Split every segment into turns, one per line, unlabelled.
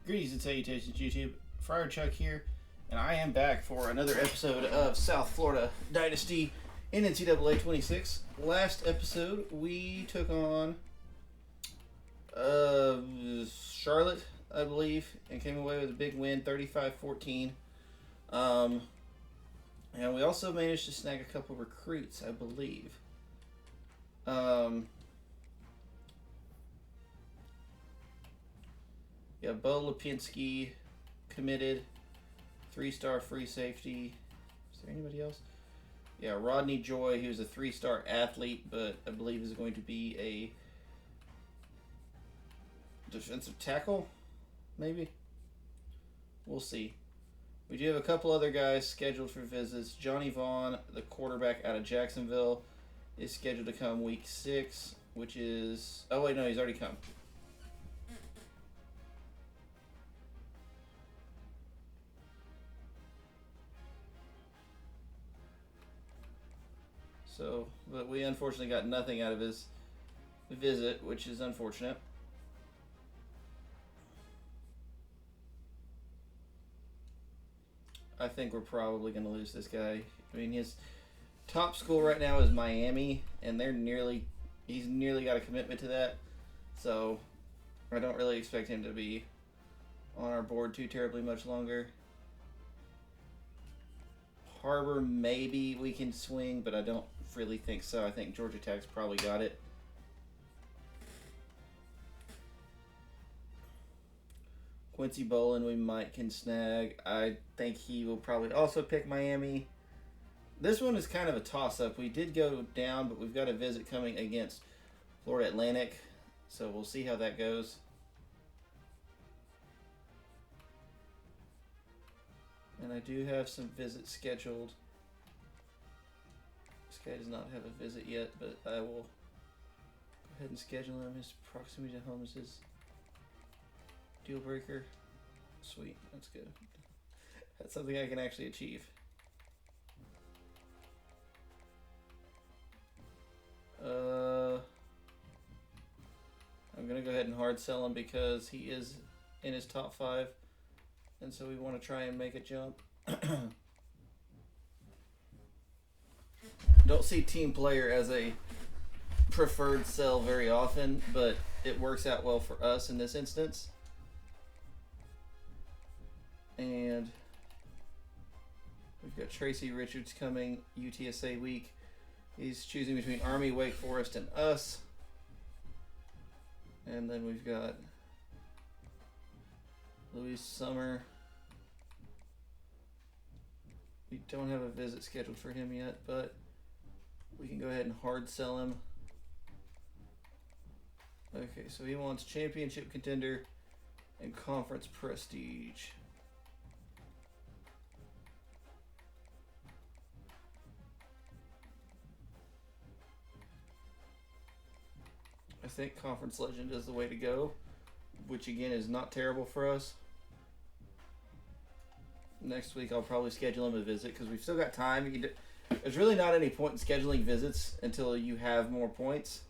Greetings and salutations, YouTube. Friar Chuck here, and I am back for another episode of South Florida Dynasty in NCAA 26. Last episode, we took on Charlotte, I believe, and came away with a big win, 35-14. And we also managed to snag a couple recruits, I believe. Yeah, Bo Lipinski committed, 3-star free safety. Is there anybody else? Yeah, Rodney Joy, who's a 3-star athlete, but I believe is going to be a defensive tackle, maybe? We'll see. We do have a couple other guys scheduled for visits. Johnny Vaughn, the quarterback out of Jacksonville, is scheduled to come week 6, which is... Oh, wait, no, he's already come. So, but we unfortunately got nothing out of his visit, which is unfortunate. I think we're probably going to lose this guy. I mean, his top school right now is Miami, and he's nearly got a commitment to that. So, I don't really expect him to be on our board too terribly much longer. Harbor, maybe we can swing, but I don't really think so. I think Georgia Tech's probably got it. Quincy Bolin we might can snag. I think he will probably also pick Miami. This one is kind of a toss-up. We did go down, but we've got a visit coming against Florida Atlantic, so we'll see how that goes. And I do have some visits scheduled. This guy does not have a visit yet, but I will go ahead and schedule him. His proximity to home is his deal breaker. Sweet, that's good. That's something I can actually achieve. I'm going to go ahead and hard sell him because he is in his top 5. And so we want to try and make a jump. Don't see team player as a preferred sell very often, but it works out well for us in this instance. And we've got Tracy Richards coming UTSA week. He's choosing between Army, Wake Forest, and us. And then we've got Louis Summer. We don't have a visit scheduled for him yet, but we can go ahead and hard sell him. Okay, so he wants championship contender and conference prestige. I think conference legend is the way to go, which again is not terrible for us. Next week I'll probably schedule him a visit because we've still got time. There's really not any point in scheduling visits until you have more points.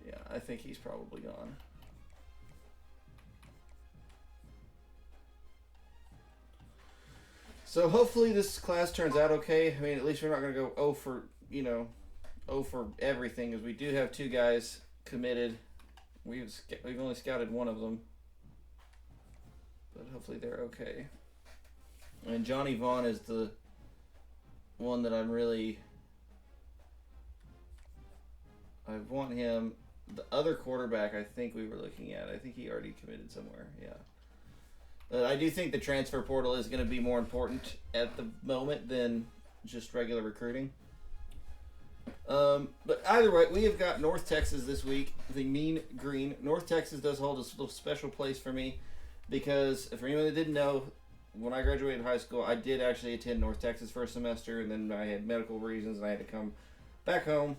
Yeah, I think he's probably gone. So hopefully this class turns out okay. I mean, at least we're not going to go 0 for everything, because we do have 2 guys committed. We've only scouted one of them, but hopefully they're okay. And Johnny Vaughn is the one that I want him. The other quarterback I think we were looking at, I think he already committed somewhere, yeah. I do think the transfer portal is going to be more important at the moment than just regular recruiting. But either way, we have got North Texas this week, the Mean Green. North Texas does hold a little special place for me because, for anyone that didn't know, when I graduated high school, I did actually attend North Texas for a semester, and then I had medical reasons and I had to come back home.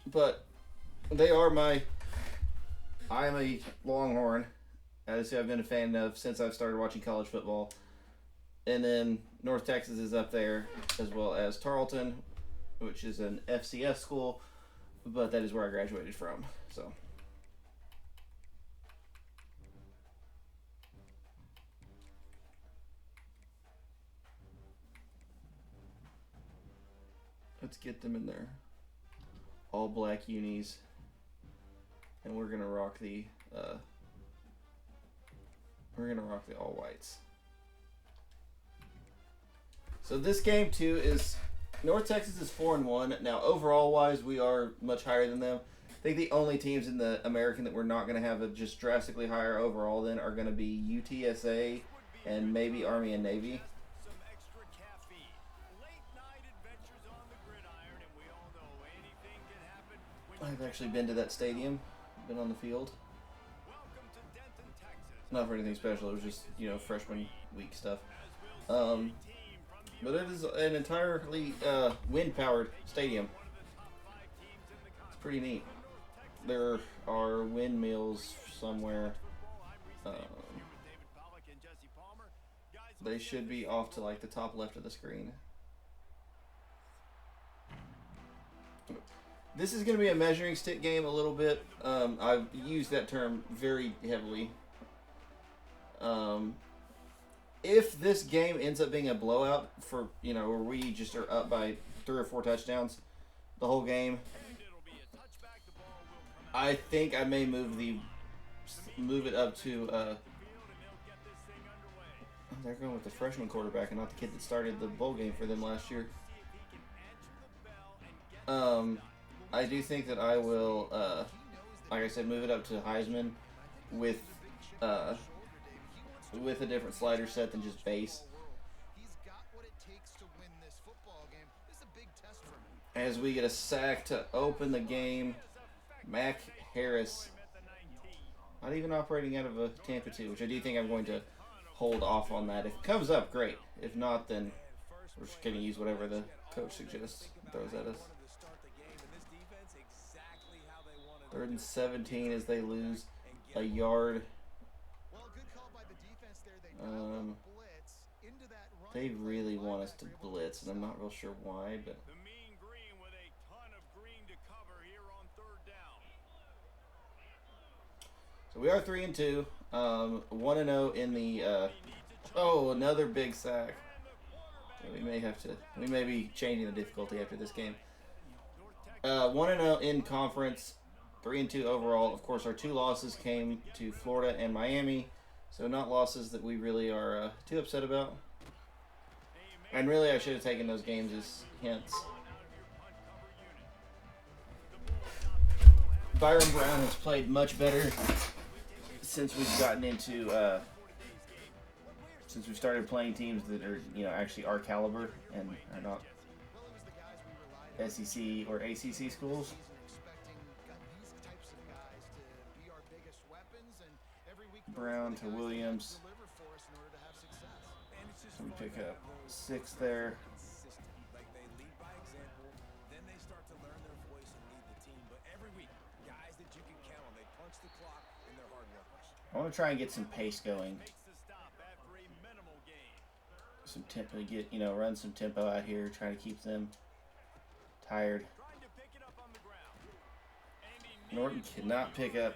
But they are I am a Longhorn, as I've been a fan of since I've started watching college football. And then North Texas is up there, as well as Tarleton, which is an FCS school. but that is where I graduated from. So. Let's get them in there. All black unis. And we're gonna rock the all whites. So this game too is North Texas is 4-1. Now overall wise, we are much higher than them. I think the only teams in the American that we're not going to have a just drastically higher overall than are going to be UTSA and maybe Army and Navy. I've actually been to that stadium, been on the field. Not for anything special, it was just, you know, freshman week stuff. But it is an entirely wind-powered stadium. It's pretty neat. There are windmills somewhere. They should be off to like the top left of the screen. This is going to be a measuring stick game a little bit. I've used that term very heavily. If this game ends up being a blowout for, you know, where we just are up by 3 or 4 touchdowns the whole game, I think I may move it up to they're going with the freshman quarterback and not the kid that started the bowl game for them last year. I do think that I will, like I said, move it up to Heisman with a different slider set than just base. As we get a sack to open the game, Mac Harris, not even operating out of a Tampa 2, which I do think I'm going to hold off on that. If it comes up, great. If not, then we're just going to use whatever the coach suggests and throws at us. 3rd and 17 as they lose a yard. They really want us to blitz, and I'm not real sure why, but so we are 3-2, 1-0 in the. Oh, another big sack. We may be changing the difficulty after this game. 1-0 in conference, 3-2 overall. Of course, our 2 losses came to Florida and Miami. So not losses that we really are too upset about. And really, I should have taken those games as hints. Byron Brown has played much better since we've gotten into, since we started playing teams that are, you know, actually our caliber and are not SEC or ACC schools. Brown to Williams. So we pick up 6 there. I want to try and get some pace going. Some tempo, run some tempo out here, trying to keep them tired. Norton cannot pick up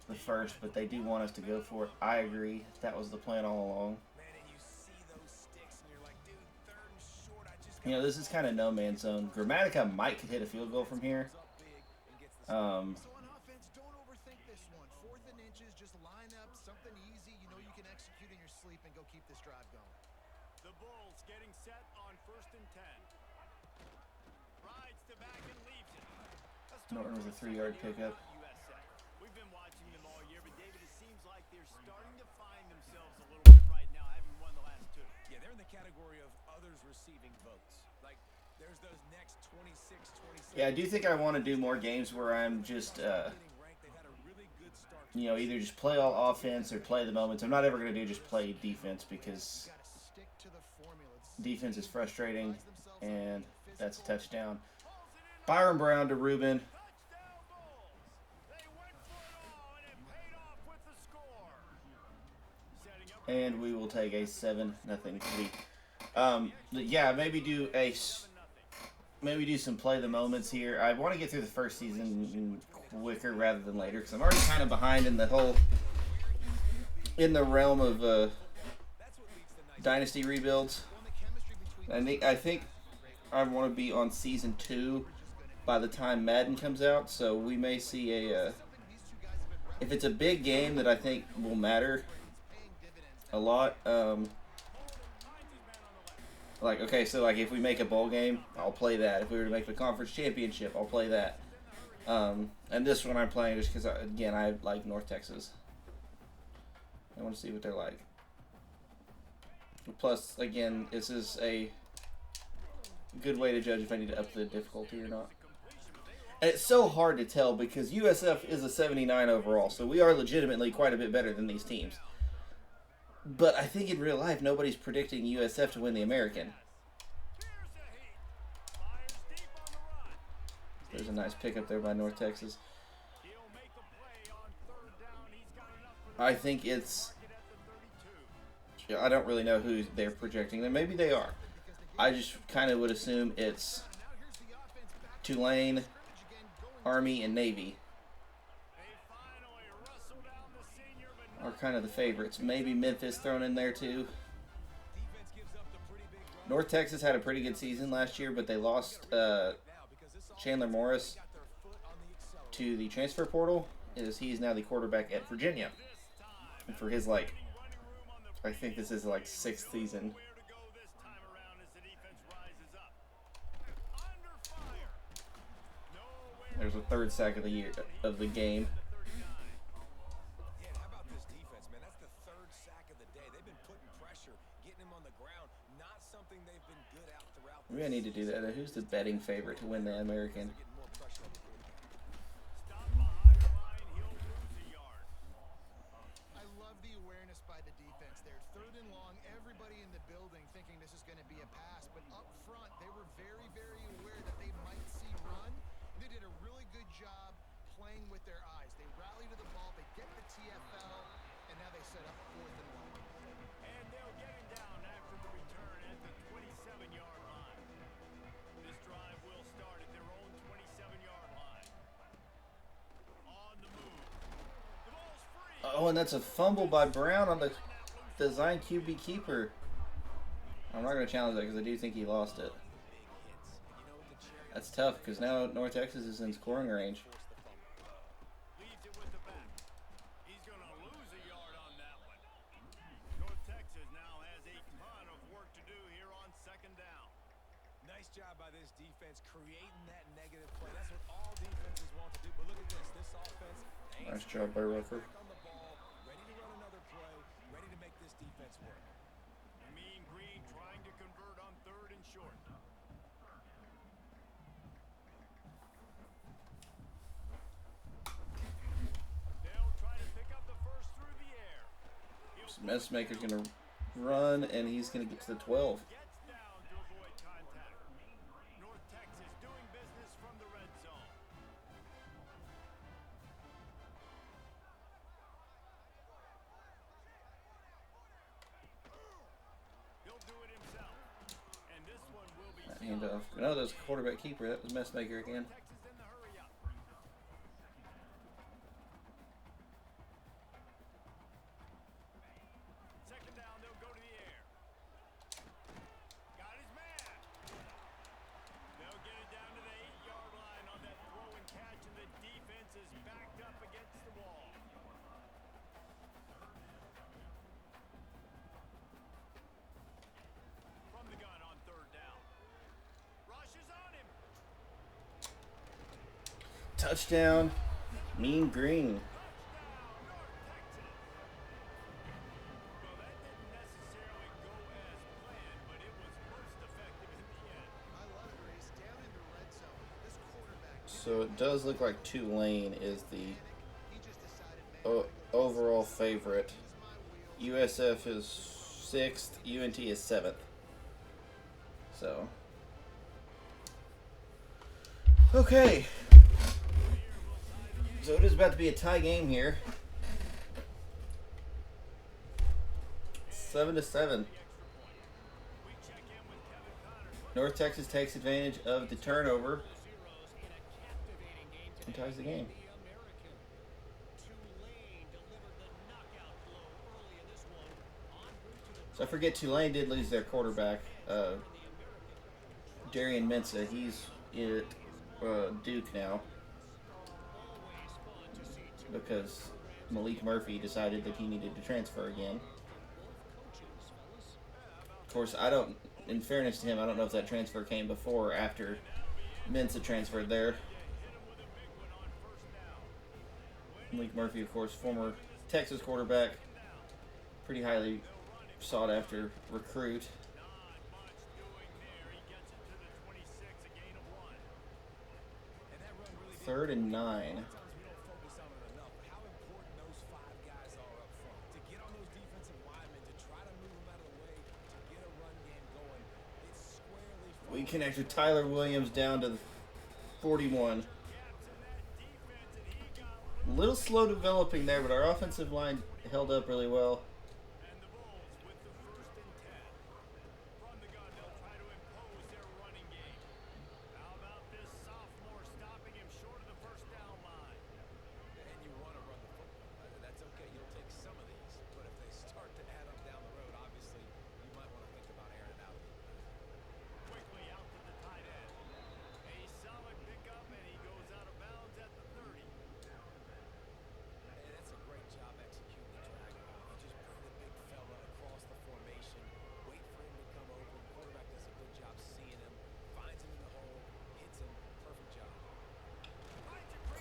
the first, but they do want us to go for it. I agree. That was the plan all along. You know, this is kind of no man's zone. Grammatica might could hit a field goal from here. Norton with a 3-yard pickup. We've been watching them all year, but David, it seems like they're starting to find themselves a little bit right now, having won the last 2.
Yeah, they're in the category of others receiving votes. Like, there's those next 26, 27.
Yeah, I do think I want to do more games where I'm just, you know, either just play all offense or play the moments. I'm not ever going to do just play defense because defense is frustrating, and that's a touchdown. Byron Brown to Ruben. And we will take a 7-0 lead. Yeah, maybe do a maybe do some play the moments here. I want to get through the first season quicker rather than later because I'm already kind of behind in the realm of Dynasty rebuilds. I think I want to be on season 2 by the time Madden comes out, so we may see if it's a big game that I think will matter a lot. Okay, so if we make a bowl game, I'll play that. If we were to make the conference championship, I'll play that. And this one I'm playing just because, again, I like North Texas. I want to see what they're like. Plus, again, this is a good way to judge if I need to up the difficulty or not. And it's so hard to tell because USF is a 79 overall, so we are legitimately quite a bit better than these teams. But I think in real life, nobody's predicting USF to win the American. There's a nice pickup there by North Texas. I think it's... I don't really know who they're projecting. And maybe they are. I just kind of would assume it's Tulane, Army, and Navy are kind of the favorites. Maybe Memphis thrown in there too. North Texas had a pretty good season last year, but they lost Chandler Morris to the transfer portal, as he's now the quarterback at Virginia. And for his, I think this is 6th season. There's a 3rd sack of the year of the game.
Yeah, how about this defense, man? That's the 3rd sack of the day. They've been putting pressure, getting him on the ground. Not something they've been good at throughout.
Maybe I need to do that. Who's the betting favorite to win the American?
I love the awareness by the defense there. 3rd and long, everybody in the building thinking this is going to be a pass, but up front they were very, very aware that they might see run. They did a really good job playing with their eyes. They rally to the ball, they get the TFL, and now they set up 4th and long.
And they'll get him down after the return at the 27-yard line. This drive will start at their own 27-yard line. On the move. The ball's free.
Oh, and that's a fumble by Brown on the design QB keeper. I'm not going to challenge that because I do think he lost it. That's tough because now North Texas is in scoring range.
Leads it with the back. He's going to lose a yard on that one. North Texas now has a ton of work to do here on 2nd down. Nice job by this defense creating that negative play. That's what all defenses want to do. But look at this. This offense.
Nice job by Rucker.
On the ball, ready to run another play, ready to make this defense work. Mean Green trying to convert on 3rd and short. They'll try to pick up the first through the air.
Messmaker's going to run, and he's going to get to the 12.
Gets down to avoid contact. North Texas doing business from the red zone. He'll do it himself. And this one will be
Handoff. No, that was quarterback keeper. That was Messmaker again.
Texas in the hurry up. Second down, they'll go to the air. Got his man. They'll get it down to the 8-yard line on that throw and catch, and the defense is backed up against the wall. From the gun on 3rd down. Rush is on him.
Touchdown. Mean Green.
Well, that didn't necessarily go as planned, but it was most effective in the end.
I love it, Reese. Down in the red zone, this quarterback,
So it does look like Tulane is the
he just decided, man,
overall favorite. USF is 6th. UNT is 7th. So. Okay. So it is about to be a tie game here. 7-7. North Texas takes advantage of the turnover and ties the game. So I forget Tulane did lose their quarterback, Darian Mensah. He's at Duke now because Malik Murphy decided that he needed to transfer again. Of course, in fairness to him, I don't know if that transfer came before or after Mensah transferred there. Malik Murphy, of course, former Texas quarterback, pretty highly sought after recruit. Third and 9. We connect with Tyler Williams down to the 41. A little slow developing there, but our offensive line held up really well.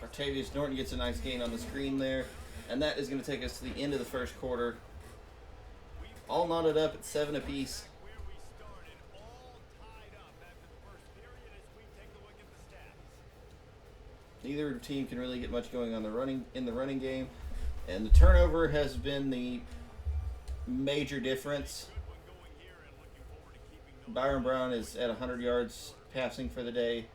Artavius Norton gets a nice gain on the screen there, and that is going to take us to the end of the first quarter. All knotted up at 7 apiece. Neither team can really get much going on in the running game, and the turnover has been the major difference. Byron Brown is at 100 yards passing for the day.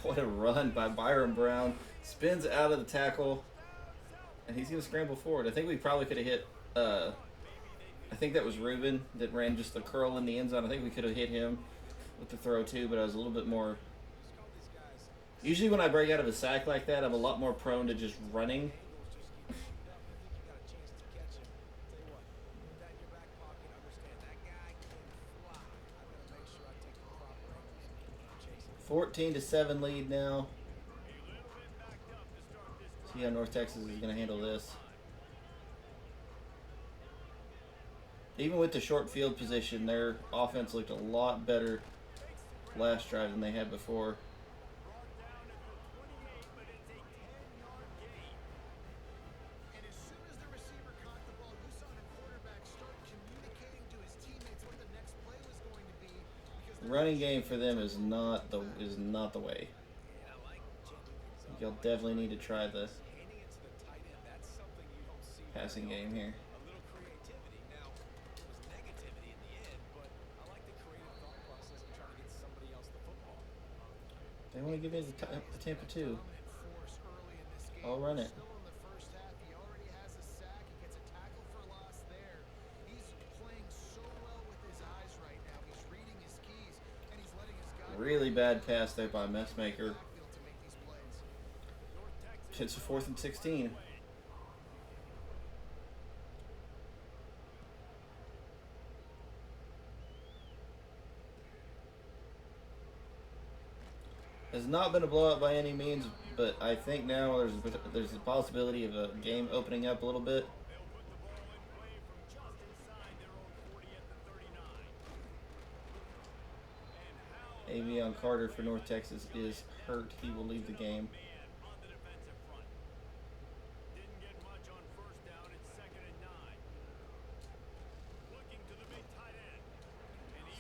What a run by Byron Brown. Spins out of the tackle, and he's going to scramble forward. I think we probably could have hit, I think that was Ruben that ran just the curl in the end zone. I think we could have hit him with the throw too, but I was a little bit more... Usually when I break out of a sack like that, I'm a lot more prone to just running. (14-7) lead now. See how North Texas is going to handle this. Even with the short field position, their offense looked a lot better last drive than they had before. Running game for them is not the way. You'll definitely need to try the passing game here. They want to give me the Tampa 2. I'll run it. Really bad pass there by Messmaker. It's a 4th and 16. Has not been a blowout by any means, but I think now there's a possibility of a game opening up a little bit. Avion Carter for North Texas is hurt. He will leave the game.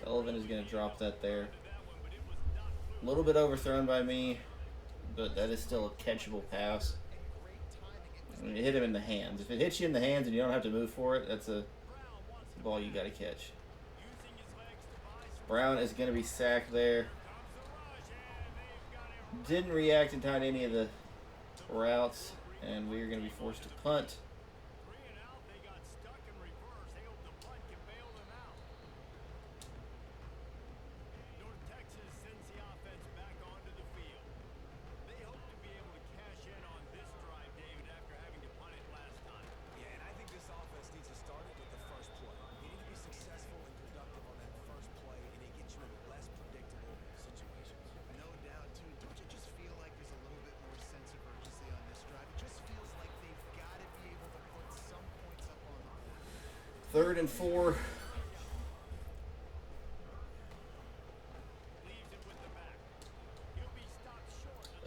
Sullivan is going to drop that there. A little bit overthrown by me, but that is still a catchable pass. I mean, it hit him in the hands. If it hits you in the hands and you don't have to move for it, that's a ball you got to catch. Brown is going to be sacked there. Didn't react in time to any of the routes, and we are going to be forced to punt. Third and 4.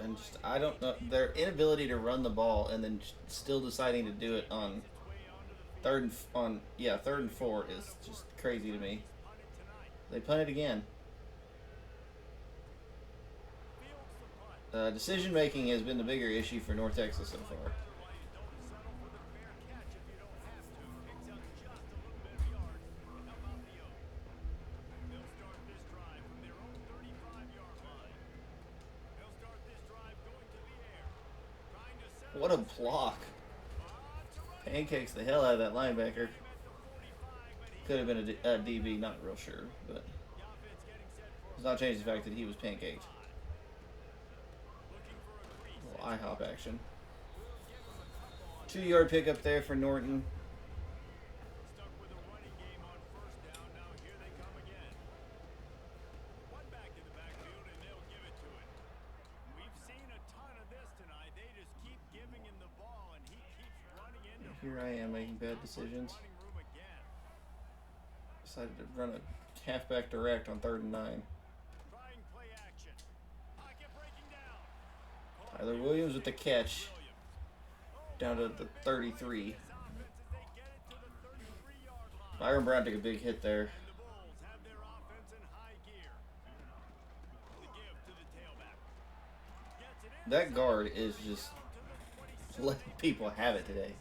And just, I don't know, their inability to run the ball and then still deciding to do it on third and 4 is just crazy to me. They punted again. Decision making has been the bigger issue for North Texas so far. What a block. Pancakes the hell out of that linebacker. Could have been a DB, not real sure, but does not change the fact that he was pancaked. A little IHOP action. 2-yard pickup there for Norton. Here I am making bad decisions. Decided to run a halfback direct on 3rd and 9. Tyler Williams with the catch. Down to the 33. Byron Brown took a big hit there. That guard is just letting people have it today.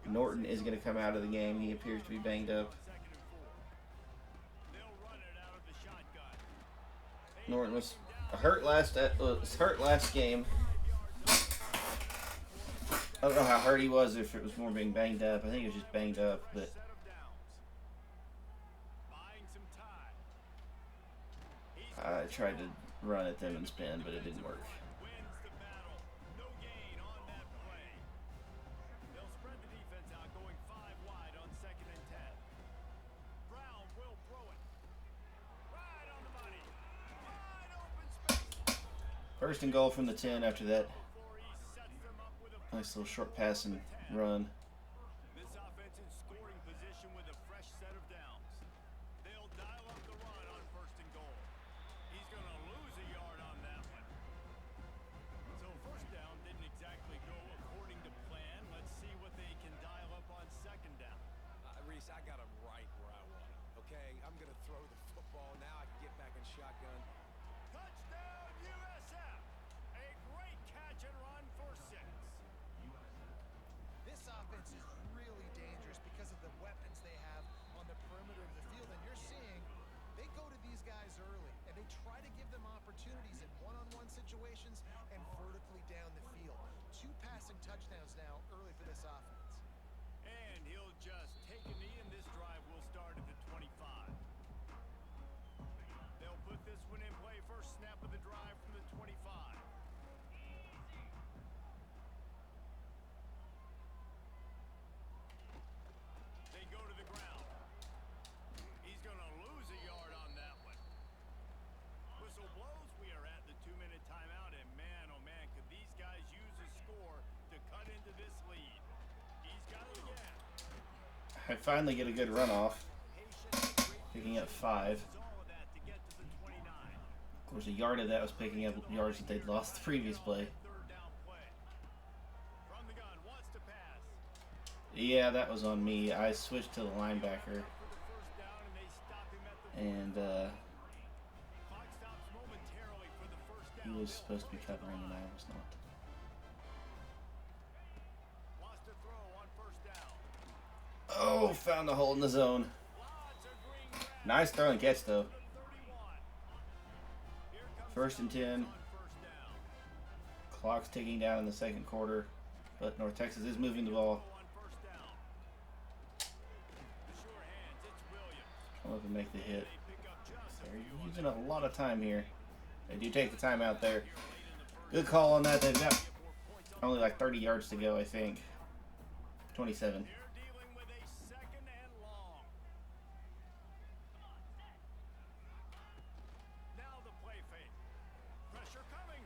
Norton is going to come out of the game. He appears to be banged up. Norton was hurt last game. I don't know how hurt he was, if it was more being banged up. I think he was just banged up, but I tried to run at them and spin, but it didn't work. First and goal from the 10 after that. Nice little short pass and run.
This offense in scoring position with a fresh set of downs. They'll dial up the run on 1st and goal. He's going to lose a yard on that one. So 1st down didn't exactly go according to plan. Let's see what they can dial up on 2nd down.
Reese, I got him right where I want him. Okay, I'm going to throw the football. Now I can get back in shotgun.
Touchdown, USF! A great catch and run for 6.
This offense is really dangerous because of the weapons they have on the perimeter of the field. And you're seeing they go to these guys early, and they try to give them opportunities in one-on-one situations and vertically down the field. 2 passing touchdowns now early for this offense.
And he'll just take a knee, and this drive will start at the 25. They'll put this one in play. First snap of the drive from the 25. They go to the ground. He's going to lose a yard on that one. Whistle blows. We are at the 2-minute timeout, and man, oh man, could these guys use a score to cut into this lead. He's got it again.
I finally get a good run off. Picking up 5. Of course, a yard of that was picking up yards that they'd lost the previous play. Yeah, that was on me. I switched to the linebacker. And He was supposed to be covering and I was not.
Wants to throw on first down.
Oh, found the hole in the zone.
Lots of green grass.
Nice throw and catch though.
31. Here comes
First and 10.
on first down.
Clock's ticking down in the second quarter, but North Texas is moving the ball.
On first down. The sure hands, it's Williams.
Come up and make the hit.
They pick up just a
They're
few.
using a lot of time here. They do take the time out there. Good call on that. They've got only like 30 yards to go, I think. 27.
They're dealing with a second and long. Now the play fake. Pressure coming.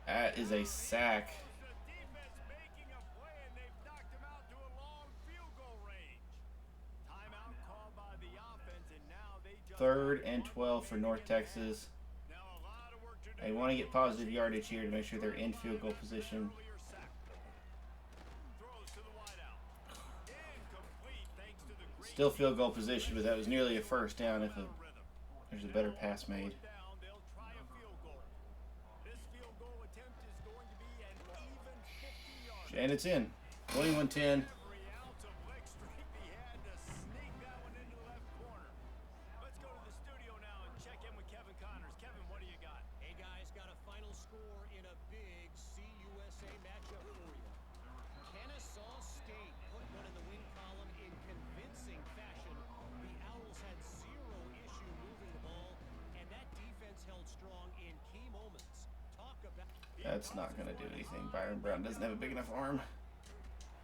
That is a sack.
The defense making a play, and they've knocked him out to a long field goal range. Timeout called by the offense, and now they just
3rd and 12 for North Texas.
now a lot of work to do.
They want to get positive yardage here to make sure they're in field goal position.
Earlier sack. Throws to the wideout. Incomplete thanks to the great
Still field goal position, but that was nearly a first down if
rhythm.
there's a better pass made.
Down, they'll try a field goal. This field goal attempt is going to be an even 50 yards.
And it's in. 21-10.
Every ounce of leg strength he had to sneak that one into the left corner. Let's go to the studio now and check in with Kevin Connors. Kevin, what do you got?
Hey guys, got a final score in a big CUSA matchup for you. Kennesaw State put one in the win column in convincing fashion. The Owls had zero issue moving the ball, and that defense held strong in key moments. Talk about
That's not going to do anything. Byron Brown doesn't have a big enough arm.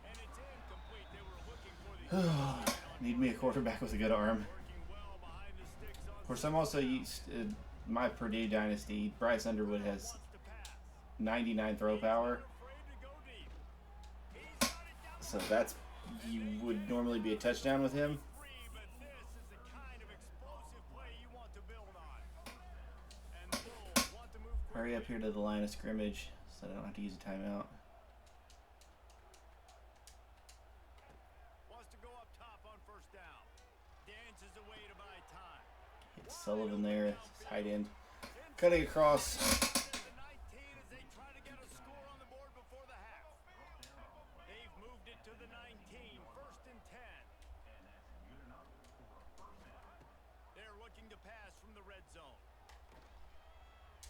And it's incomplete. They were looking for the
Need me a quarterback with a good arm.
working well behind the sticks on
Of course, I'm also used my Purdue Dynasty. Bryce Underwood has
the pass.
99 throw power.
Afraid to go deep. He's got it down
So that's, you would normally be a touchdown with him.
free, but this is the kind of explosive play you want to build on. And the Bulls want to move quickly.
Hurry up here to the line of scrimmage so I don't have to use a timeout.
Wants to go up top on first down. Dances away to buy time.
It's Sullivan there, tight end. Cutting across.
The 19 as they try to get a score on the board before the half. They've moved it to the 19, first and 10. They're looking to pass from the red zone.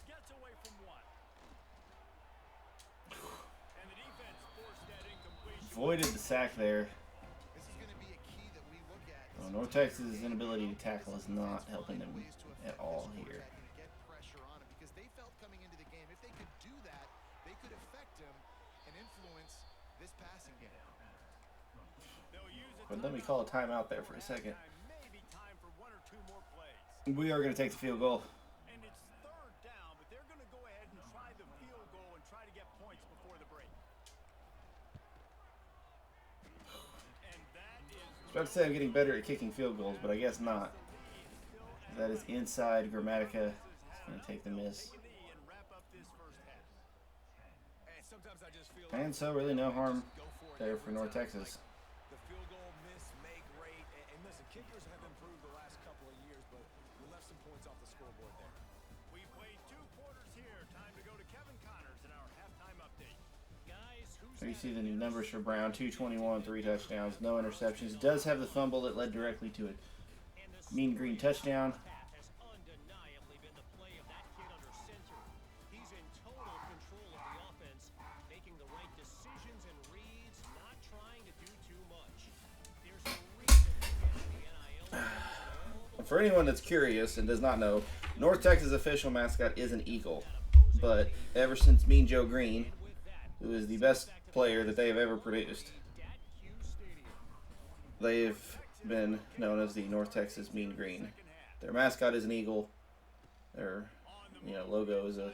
Gets away from one. And the defense forced that incompletion.
Voided the sack there.
This is going to be a key that we look at.
Well, North Texas' inability to tackle is not helping them at all here.
Get pressure on him because they felt coming into the game if they could do that, they could affect him and influence this passing game.
They'll use it
But let me call a timeout there for a second.
maybe time for one or two more plays.
We are going to take the field goal.
And it's third down, but they're going to go ahead and try the field goal and try to get points before the break. And that is
I was about to say I'm getting better at kicking field goals, but I guess not. That is inside. Grammatica is going to take the miss.
take a knee and wrap up this first half.
And sometimes I just feel
And so really no harm
go for it
there
every
for North
time.
Texas.
The field goal miss, make rate, and listen, kickers have improved the last couple of years, but we left some points off the scoreboard there.
We played 2 quarters here. Time to go to Kevin Connors in our halftime update.
guys who's
So you see the numbers for Brown, 221, 3 touchdowns, no interceptions. Does have the fumble that led directly to it.
and the
Mean Green touchdown.
half has undeniably been the play of that kid under center. He's in total control of the offense, making the right decisions and reads, not trying to do too much. There's a reason he gets the NIL checks.
For anyone that's curious and does not know, North Texas official mascot is an eagle. But ever since Mean Joe Green, who is the best player that they have ever produced, they've been known as the North Texas Mean Green. Their mascot is an eagle. Their logo is a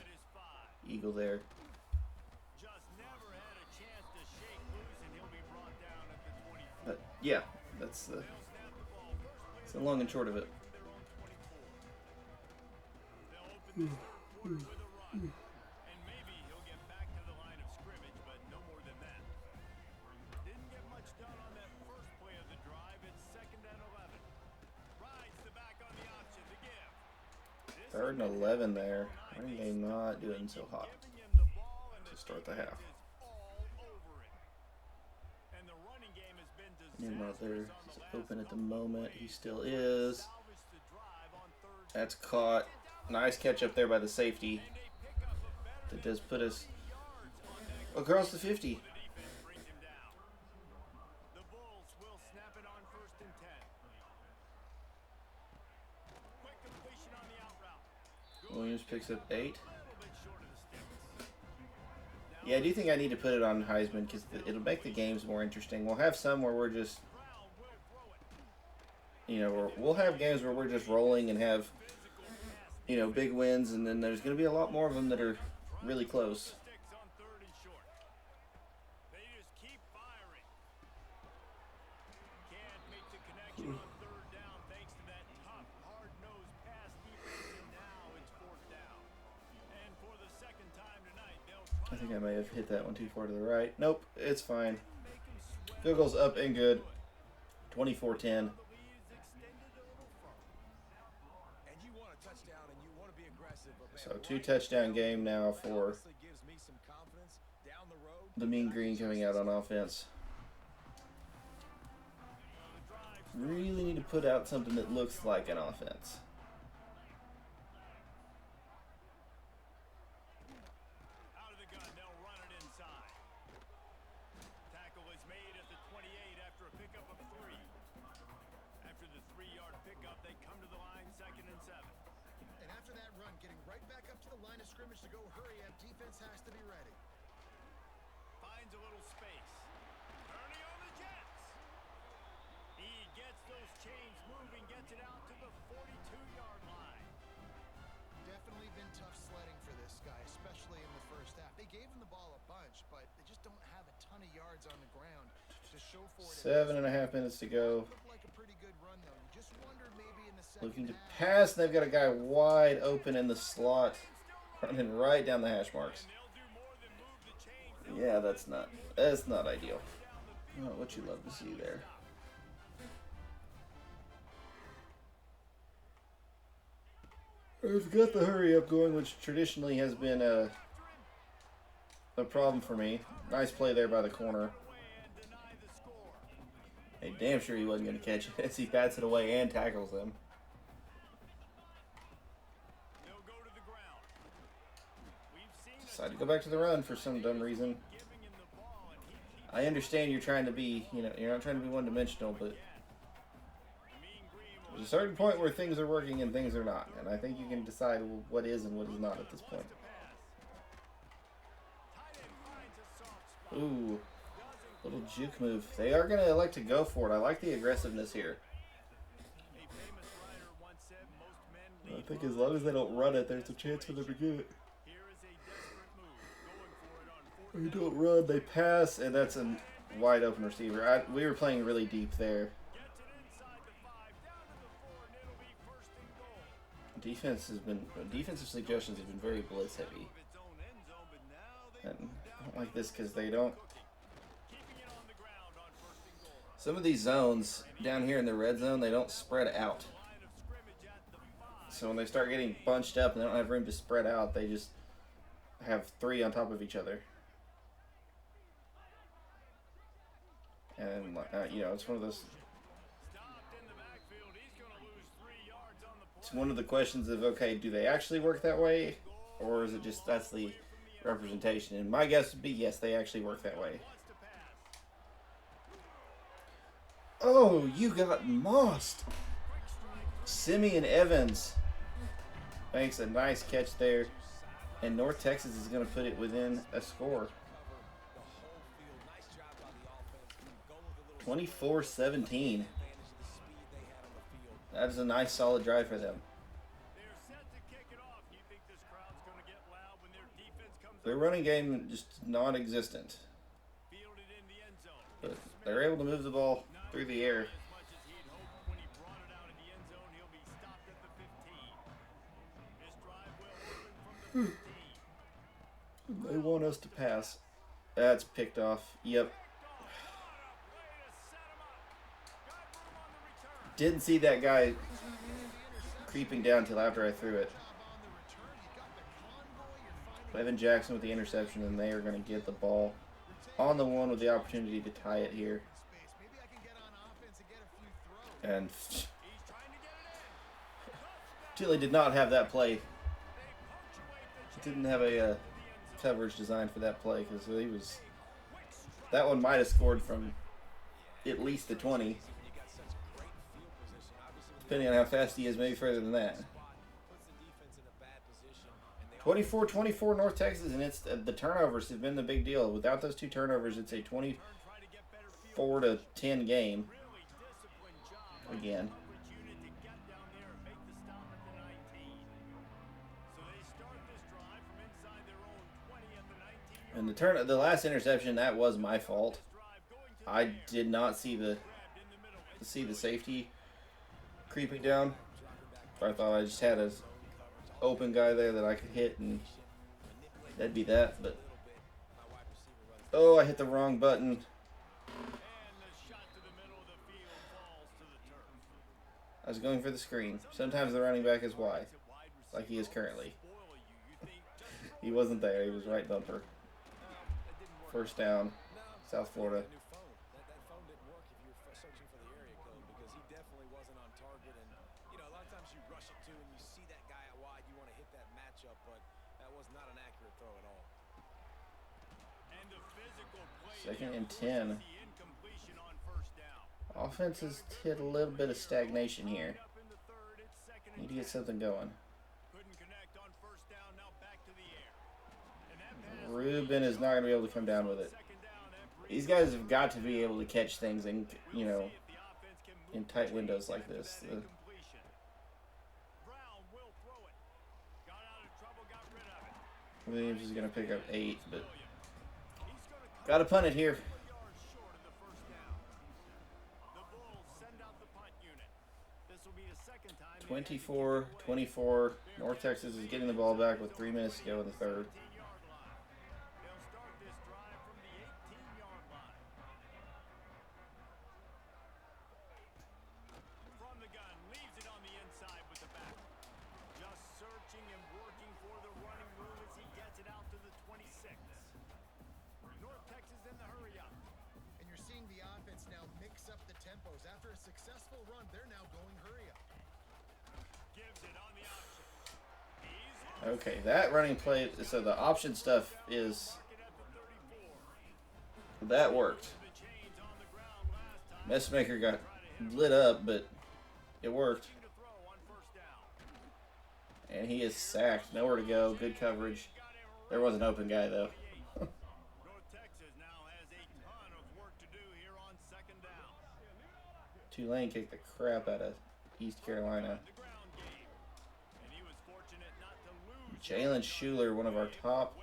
eagle there.
Just never had a chance to shake loose, and he'll be brought down at the 24.
But yeah, that's the it's the long and short of it.
They'll open this third quarter with a run. And maybe he'll get back to the line of scrimmage, but no more than that. Didn't get much done on that first play of the drive. It's second and 11. Rides the back on the option to give. This
3rd and 11 there. Running game not doing so hot
Giving him the ball and
to start the half.
is all over it. And the running game has been
Nimrod there.
disastrous on
He's
the last
open at the
couple of
moment. He
plays.
still is.
Salvage the drive on third
That's caught. Nice catch up there by the safety.
and they pick up a better
That does put us
yards on that.
across the 50.
The defense brings him down. The Bulls will snap it on 1st and 10. Quick completion on the out route.
Williams picks up 8.
A little bit short of the sticks.
Yeah, I do think I need to put it on Heisman because it'll make the games more interesting. We'll have some where we're just,
Brown will throw it.
you know, we'll have games where we're just rolling and have, you know, big wins, and then there's going to be a lot more of them that are really close.
Sticks on 3rd and short. They just keep firing. Can't make the connection on 3rd down thanks to that tough, hard-nosed pass defense, and now it's 4th down. And for the second time tonight, they'll
I
try
think I may have hit that one too far to the right. Nope, it's fine.
to make him sweat.
Field goal's up and good. 24-10.
The lead is extended a little further.
And you want a touchdown and you want to be aggressive. But man,
So 2 touchdown game now for
honestly gives me some confidence down the road.
the Mean Green coming out on offense. Really need to put out something that looks like an offense.
Out of the gun, they'll run it inside. Tackle is made at the 28 after a pickup of 3. After the 3-yard pickup, they come to the line 2nd and 7.
And after that run, getting right back up to the line of scrimmage to go hurry up, defense has to be ready.
Finds a little space. Turning on the Jets. He gets those chains moving, gets it out to the 42-yard line.
Definitely been tough sledding for this guy, especially in the first half. They gave him the ball a bunch, but they just don't have a ton of yards on the ground to show for it.
7.5 minutes to go.
Looked like a pretty good run, though. You just wonder maybe in the second
Looking to
half.
pass. They've got a guy wide open in the slot, running right down the hash marks.
And they'll do more than move the chains.
Yeah, that's not ideal. Not what you love to see there. I've got the hurry up going, which traditionally has been a problem for me. Nice play there by the corner.
And deny the score.
Hey, damn sure he wasn't going to catch it as he bats it away and tackles them.
They'll go to the ground. We've seen
Decided to go back to the run for some dumb reason.
giving him the ball, and he keeps
I understand you're trying to be, you know, you're not trying to be one-dimensional, but
the Mean Green will
there's a certain point where things are working and things are not. And I think you can decide what is and what is not at this point.
Tight end finds a soft spot.
Ooh, little juke move. They are going to elect to go for it. I like the aggressiveness here.
A famous writer once said most men
I
leave
think as long as they don't run it, there's a chance for them to get it.
Here is a desperate move. Going for it on 4th
They don't run, they pass, and that's a wide open receiver. We were playing really deep there.
Gets it inside the 5, down to the 4, and it'll be 1st and goal.
Defensive suggestions have been very blitz heavy.
Of its own end zone, but now they
And I don't like this because they don't.
keeping it on the ground on 1st and goal.
Some of these zones down here in the red zone, they don't spread out.
Line of scrimmage at the 5.
So when they start getting bunched up and they don't have room to spread out, they just have 3 on top of each other. And, you know, it's one of those.
Stopped in the backfield. He's going to lose 3 yards on the
It's
play.
one of the questions of, okay, do they actually work that way? Or is it just that's the representation? And my guess would be yes, they actually work that way.
Wants to pass.
Oh, you got mossed. Simeon Evans makes a nice catch there. And North Texas is going to put it within a score. 24-17. That is a nice solid drive for them.
They're set to kick it off. Do you think this crowd's going to get loud when their defense comes
Their
up?
running game just non-existent.
Fielded in the end zone.
But they're able to move the ball through the air.
As much as he'd hoped when he brought it out of the end zone, he'll be stopped at the 15. This drive will open from the 15.
They want us to pass. That's picked off. Yep. Didn't see that guy creeping down till after I threw it.
On the return, he got the
Evan Jackson with the interception, and they are going to get the ball on the one with the opportunity to tie it here.
Maybe I can get on offense and get a few throws.
And Tilly did not have that play. Didn't have a coverage designed for that play because he was. That one might have scored from at least the 20. Depending on how fast he is, maybe further than that. 24-24 North Texas, and it's the turnovers have been the big deal. Without those 2 turnovers, it's a 24-10 game. Again. And the last interception, that was my fault. I did not see the safety creeping down. I thought I just had an open guy there that I could hit, and that'd be that. But oh, I hit the wrong button. I was going for the screen. Sometimes the running back is wide, like he is currently. He wasn't there. He was right bumper. First down, South Florida.
That phone didn't work if you were searching for the area code because he definitely wasn't on target. And, you know, a lot of times you rush it to and you see that guy out wide, you want to hit that matchup, but that was not an accurate throw at all.
Second and 10. Offense has hit a little bit of stagnation here. Need to get something going. Ruben is not going to be able to come down with it. These guys have got to be able to catch things in, you know, in tight windows like this. Williams is going to pick up 8, but got to punt it here. 24-24. North Texas is getting the ball back with 3 minutes to go in the third.
After a successful run, they're now going hurry up.
Okay, that running play, so the option stuff is, that worked. Messmaker got lit up, but it worked. And he is sacked. Nowhere to go. Good coverage. There was an open guy, though. Tulane kicked the crap out of East Carolina. Jalen Schuler, one of our top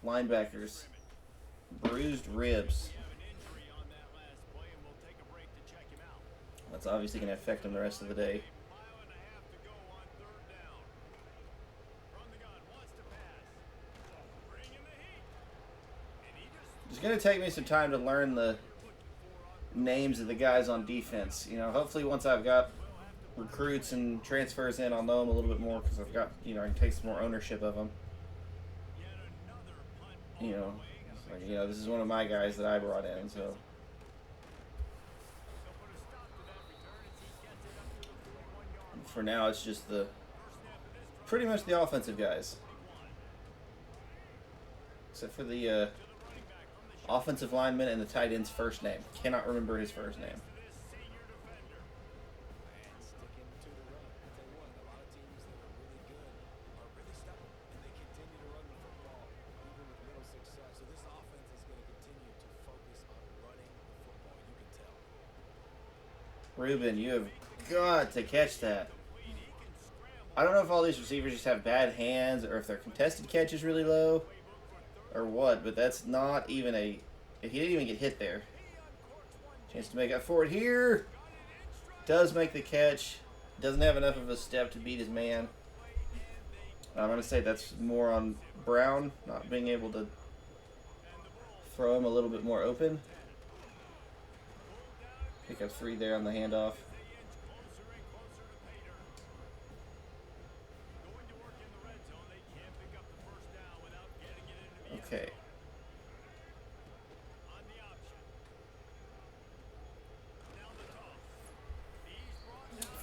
linebackers, bruised ribs. That's obviously going to affect him the rest of the day. It's going to take me some time to learn the names of the guys on defense. You know, hopefully once I've got recruits and transfers in, I'll know them a little bit more because I've got, you know, I can take some more ownership of them. You know, like, you know, this is one of my guys that I brought in, so. For now, it's just pretty much the offensive guys. Except for the offensive lineman and the tight end's first name. Cannot remember his first name. Ruben, you have got to catch that. I don't know if all these receivers just have bad hands or if their contested catch is really low or what, but that's not even a... He didn't even get hit there. Chance to make up for it here. Does make the catch. Doesn't have enough of a step to beat his man. I'm going to say that's more on Brown, not being able to throw him a little bit more open. Pick up 3 there on the handoff.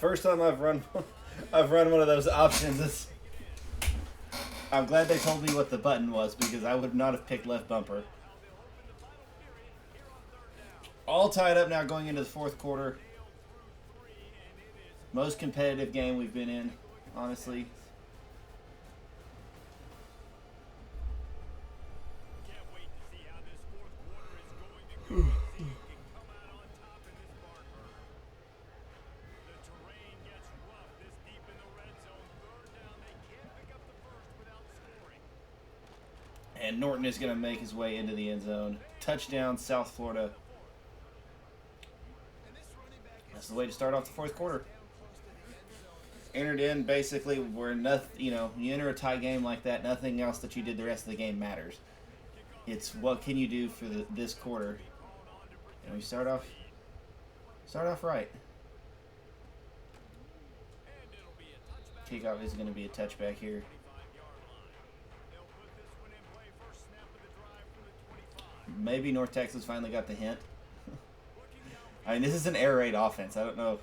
First time I've run I've run one of those options. I'm glad they told me what the button was because I would not have picked left bumper. All tied up now going into the fourth quarter. Most competitive game we've been in, honestly.
Can't wait to see how this fourth quarter is going to go. See who can come out on top in this barn burner. The terrain gets rough this deep in the red zone. Third down, they can't pick up the first without scoring.
And Norton is going to make his way into the end zone. Touchdown, South Florida. That's the way to start off the fourth quarter. Entered in basically where nothing, you know, you enter a tie game like that, nothing else that you did the rest of the game matters. It's what can you do for this quarter. And we start off right. Kickoff is going to be a touchback here. Maybe North Texas finally got the hint. I mean, this is an air raid offense. I don't know.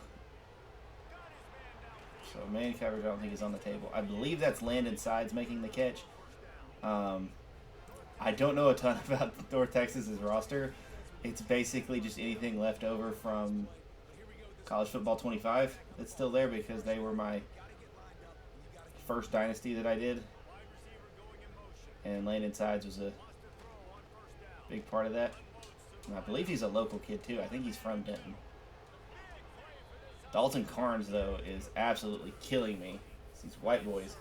So man coverage I don't think is on the table. I believe that's Landon Sides making the catch. I don't know a ton about North Texas's roster. It's basically just anything left over from College Football 25 that's still there because they were my first Dynasty that I did. And Landon Sides was a big part of that. And I believe he's a local kid too. I think he's from Denton. Dalton Carnes, though, is absolutely killing me. It's these white boys.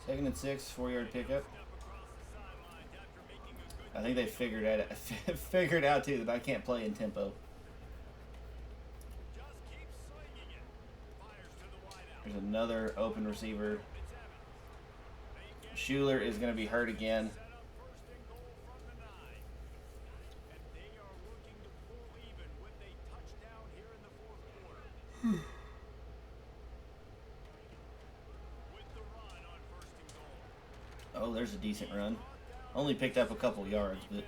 Second and 6, 4-yard pickup. I think they figured out too that I can't play in tempo. There's another open receiver. Schuler is going to be hurt again. Oh, there's a decent run. Only picked up a couple yards, but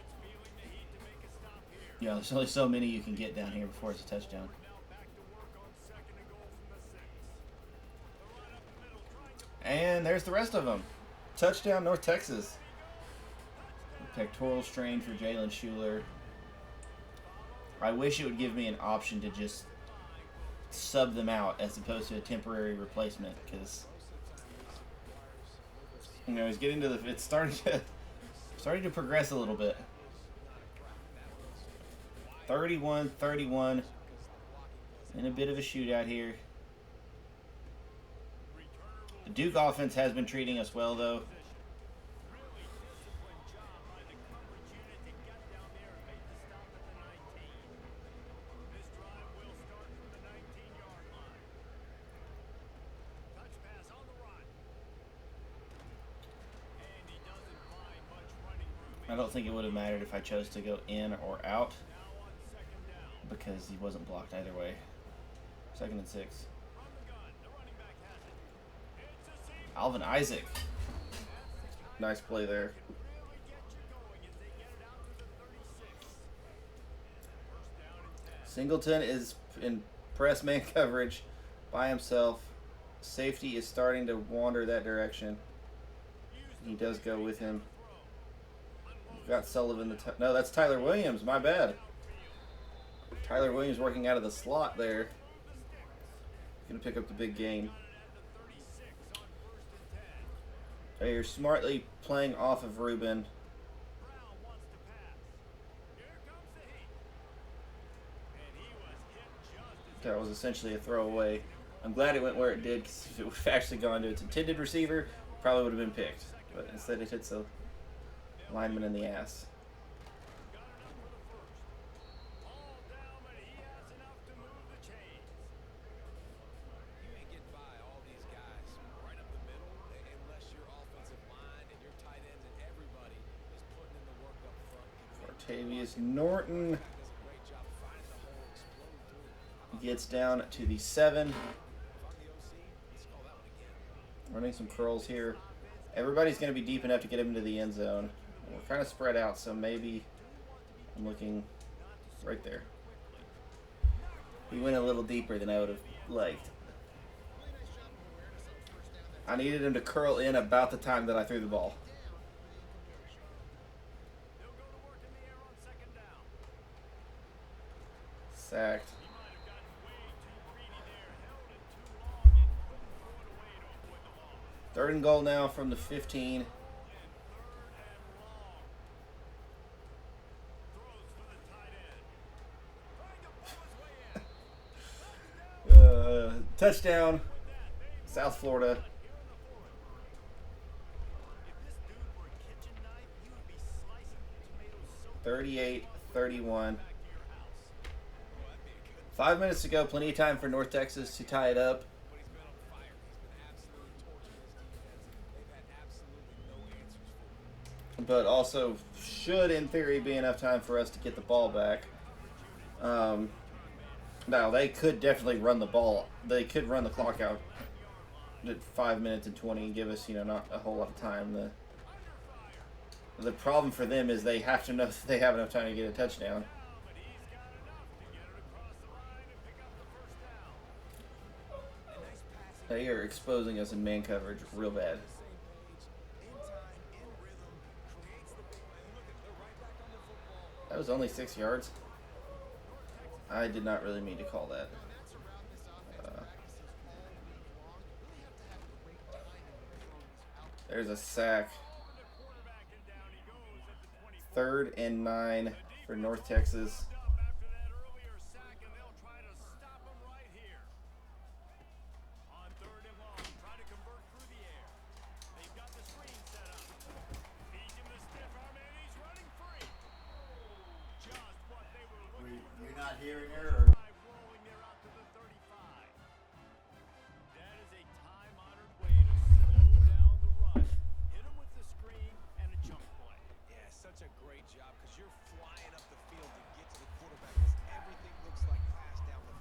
yeah, there's only so many you can get down here before it's a touchdown. And there's the rest of them. Touchdown, North Texas. Pectoral strain for Jalen Schuler. I wish it would give me an option to just sub them out as opposed to a temporary replacement because, you know, he's getting to it's starting to progress a little bit. 31-31 in a bit of a shootout here. The Duke offense has been treating us well, though. I don't think it would have mattered if I chose to go in or out because he wasn't blocked either way. 2nd and 6. Alvin Isaac. Nice play there. Singleton is in press man coverage by himself. Safety is starting to wander that direction. He does go with him. Got Sullivan. No, that's Tyler Williams. My bad. Tyler Williams working out of the slot there. Gonna pick up the big gain. They are smartly playing off of Reuben. That was essentially a throwaway. I'm glad it went where it did because if it would have actually gone to its intended receiver, probably would have been picked. But instead it hits a lineman in the ass. Martavius Norton gets down to the 7. Running some curls here. Everybody's going to be deep enough to get him into the end zone. We're kind of spread out, so maybe I'm looking right there. He went a little deeper than I would have liked. I needed him to curl in about the time that I threw the ball. Sacked. 3rd and goal now from the 15. Touchdown, South Florida. 38-31. 5 minutes to go. Plenty of time for North Texas to tie it up. But also should, in theory, be enough time for us to get the ball back. Now, they could definitely run the ball. They could run the clock out at 5 minutes and 20 and give us, not a whole lot of time. The problem for them is they have to know that they have enough time to get a touchdown. They are exposing us in man coverage real bad. That was only 6 yards. I did not really mean to call that. There's a sack. 3rd and 9 for North Texas.
You're not hearing her? Or?
Such a great job because you're flying up the field to get to the quarterback because everything looks like pass down the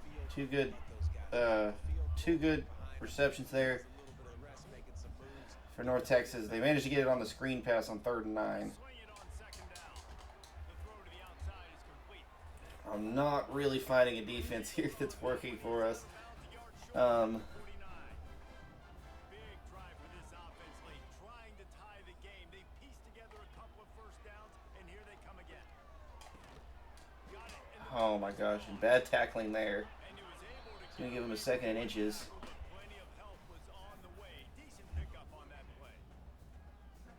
field.
Two good receptions there for North Texas. They managed to get it on the screen pass on 3rd and 9. I'm not really finding a defense here that's working for us. Oh my gosh, and bad tackling there. It's going to give him a 2nd and inches.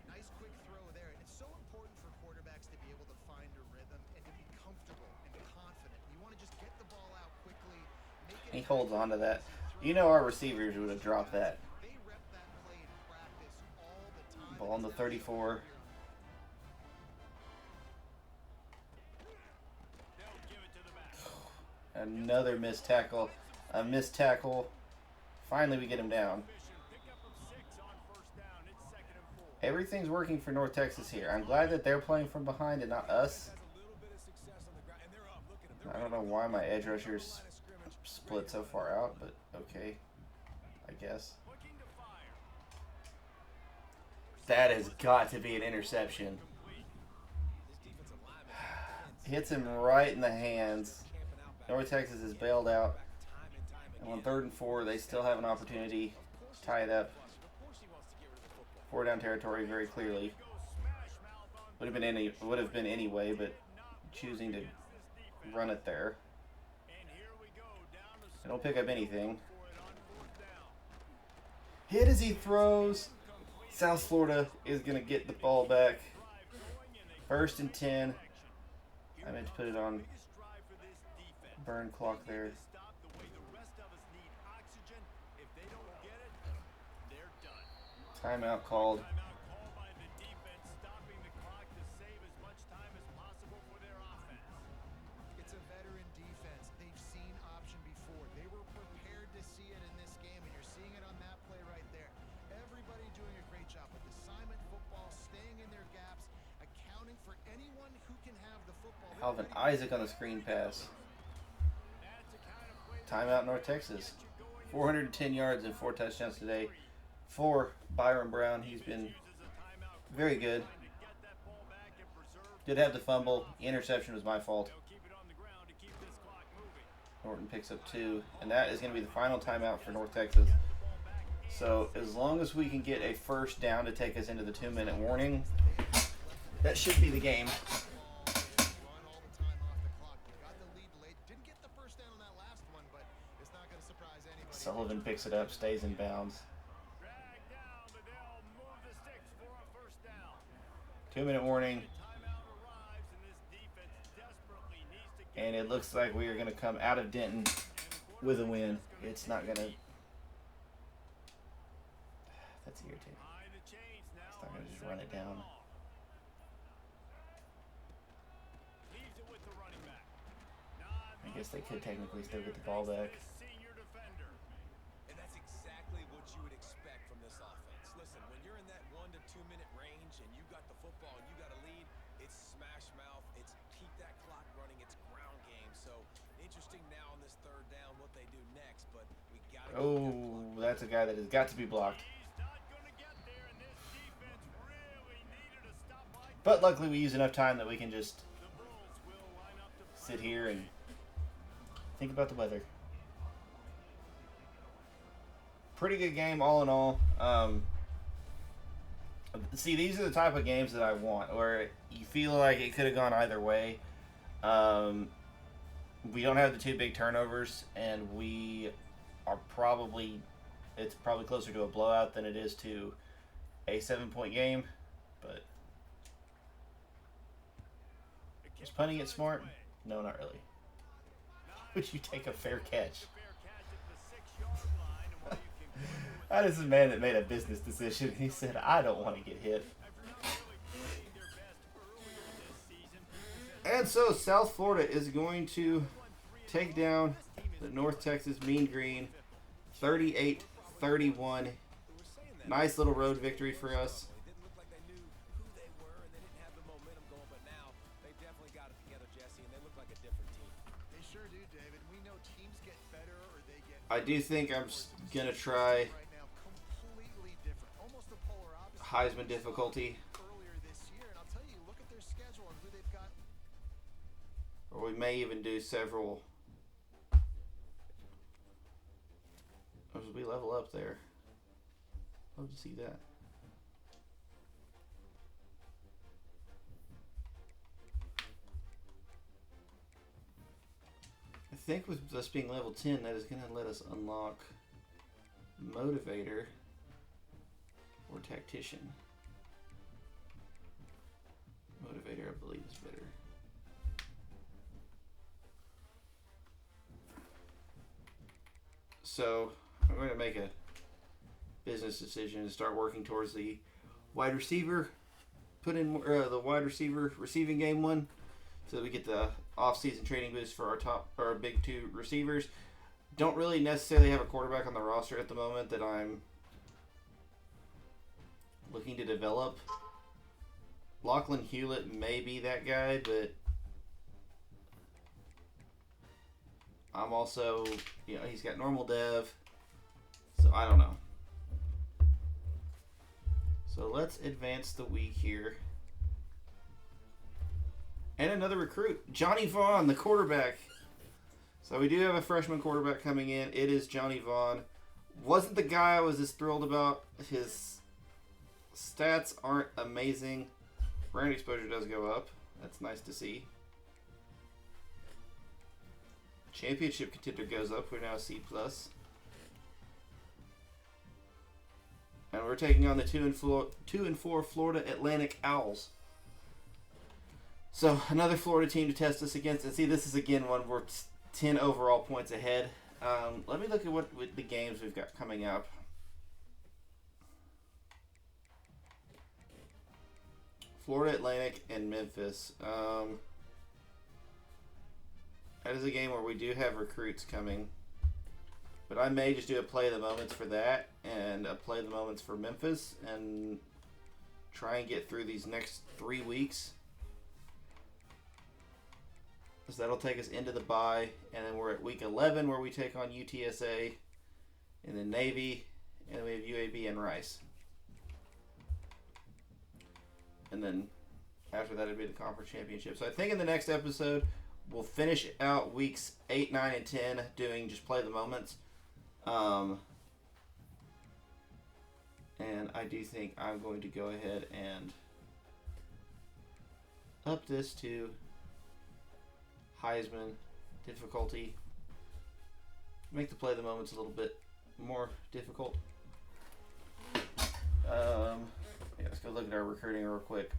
Nice quick throw there. And it's so important for quarterbacks to be able to find a rhythm and to be comfortable and confident. You want to just get the ball out quickly.
He holds on to that. Our receivers would have dropped that.
They rep that play in practice all the time.
Ball on the 34. Another missed tackle. A missed tackle. Finally, we get him down. Everything's working for North Texas here. I'm glad that they're playing from behind and not us. I don't know why my edge rushers split so far out, but okay. I guess. That has got to be an interception. Hits him right in the hands. North Texas is bailed out. And on 3rd and 4, they still have an opportunity to tie it up. 4 down territory very clearly. Would have been anyway, but choosing to run it there. They don't pick up anything. Hit as he throws. South Florida is going to get the ball back. 1st and 10. I meant to put it on burn clock there. Timeout called.
It's a veteran defense. They've seen option before. They were prepared to see it in this game, and you're seeing it on that play right there. Everybody doing a great job with assignment football, staying in their gaps, accounting for anyone who can have the football.
Alvin Isaac on the screen pass. timeout North Texas. 410 yards and 4 touchdowns today for Byron Brown. He's been very good. Did have the fumble. Interception was my fault. Norton picks up 2. And that is going to be the final timeout for North Texas. So as long as we can get a first down to take us into the 2-minute warning, that should be the game.
Run all the time off the clock. We got the lead late. Didn't get the first down on that last one, but it's not going to surprise anybody.
Sullivan picks it up, stays in bounds. 2-minute warning. And it looks like we are going to come out of Denton with a win. It's not going to... That's irritating. It's not going to just run it down. I guess they could technically still get the ball back.
And that's exactly what you would expect from this offense. Listen, when you're in that 1 to 2 minute range and you got the football and you got a lead, it's smash mouth, it's keep that clock running, it's ground game. So interesting now on this third down what they do next, but we got to
That's a guy that has got to be blocked. But luckily we use enough time that we can just sit here and think about the weather. Pretty good game all in all. See, these are the type of games that I want, where you feel like it could have gone either way. We don't have the 2 big turnovers, and we are it's probably closer to a blowout than it is to a 7-point game. But is punting it smart? No, not really. Would you take a fair catch? That is a man that made a business decision. He said, I don't want to get hit. And so South Florida is going to take down the North Texas Mean Green 38-31. Nice little road victory for us. I do think I'm going to try Heisman difficulty. Or we may even do several. As we level up there. Love to see that. I think with us being level 10, that is going to let us unlock Motivator or Tactician. Motivator, I believe, is better. So, I'm going to make a business decision to start working towards the wide receiver. Put in the wide receiver receiving game one, so that we get the off-season training boost for our big 2 receivers. Don't really necessarily have a quarterback on the roster at the moment that I'm looking to develop. Lachlan Hewlett may be that guy, but I'm also, he's got normal dev, so I don't know. So let's advance the week here. And another recruit, Johnny Vaughn, the quarterback. So we do have a freshman quarterback coming in. It is Johnny Vaughn. Wasn't the guy I was as thrilled about. His stats aren't amazing. Brand exposure does go up. That's nice to see. Championship contender goes up. We're now C+. And we're taking on the 2-4 Florida Atlantic Owls. So another Florida team to test us against. And see, this is again one we're 10 overall points ahead. Let me look at what the games we've got coming up. Florida Atlantic and Memphis. That is a game where we do have recruits coming. But I may just do a play of the moments for that and a play of the moments for Memphis and try and get through these next 3 weeks. So that'll take us into the bye, and then we're at week 11 where we take on UTSA, and then Navy, and we have UAB and Rice. And then after that, it'd be the conference championship. So I think in the next episode, we'll finish out weeks 8, 9, and 10 doing just play the moments. And I do think I'm going to go ahead and up this to Heisman difficulty. Make the play the moments a little bit more difficult. Let's go look at our recruiting real quick.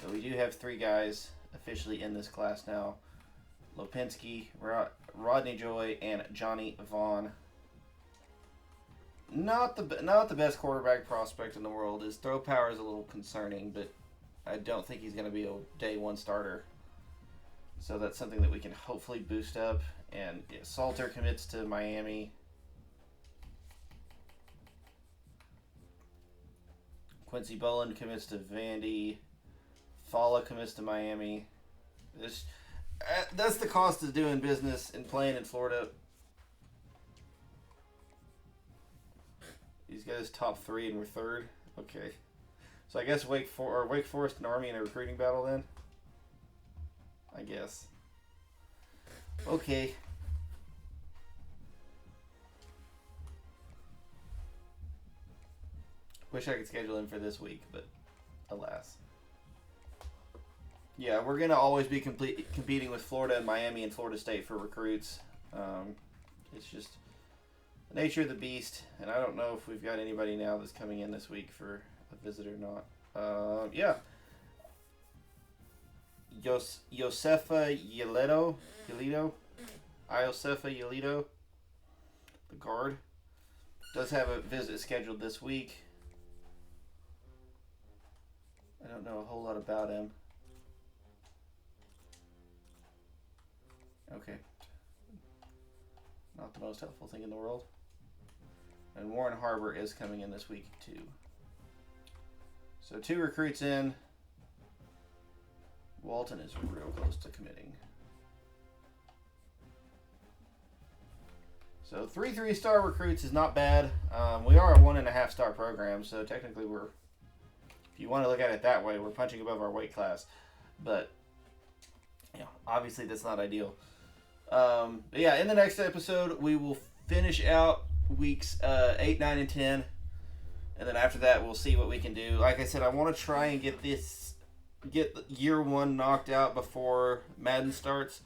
So we do have 3 guys officially in this class now. Lopinski, Rodney Joy, and Johnny Vaughn. Not the best quarterback prospect in the world. His throw power is a little concerning, but I don't think he's going to be a day 1 starter. So that's something that we can hopefully boost up. And Salter commits to Miami. Quincy Boland commits to Vandy. Fala commits to Miami. That's the cost of doing business and playing in Florida. These guys top 3 and we're 3rd. Okay. So I guess Wake Forest and Army in a recruiting battle then? I guess. Okay. Wish I could schedule him for this week, but alas. Yeah, we're going to always be competing with Florida and Miami and Florida State for recruits. It's just the nature of the beast, and I don't know if we've got anybody now that's coming in this week for a visit or not. Yeah. Josefa Yelito, the guard, does have a visit scheduled this week. I don't know a whole lot about him. Okay. Not the most helpful thing in the world. And Warren Harbor is coming in this week too. So 2 recruits in. Walton is real close to committing. So 3 3-star recruits is not bad. We are a 1.5-star program, so technically we're, if you want to look at it that way, we're punching above our weight class. But obviously that's not ideal. But yeah, in the next episode, we will finish out weeks 8, 9, and 10. And then after that, we'll see what we can do. Like I said, I want to try and get year 1 knocked out before Madden starts.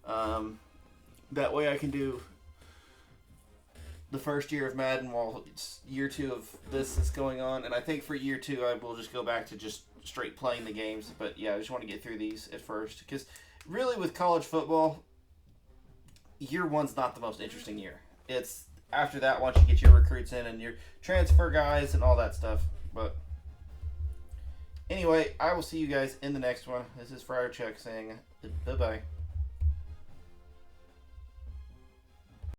That way I can do the first year of Madden while year 2 of this is going on. And I think for year 2, I will just go back to just straight playing the games. But yeah, I just want to get through these at first. Because really with college football, year 1's not the most interesting year. It's after that, once you get your recruits in and your transfer guys and all that stuff. But anyway, I will see you guys in the next one. This is Friar Chuck saying bye-bye.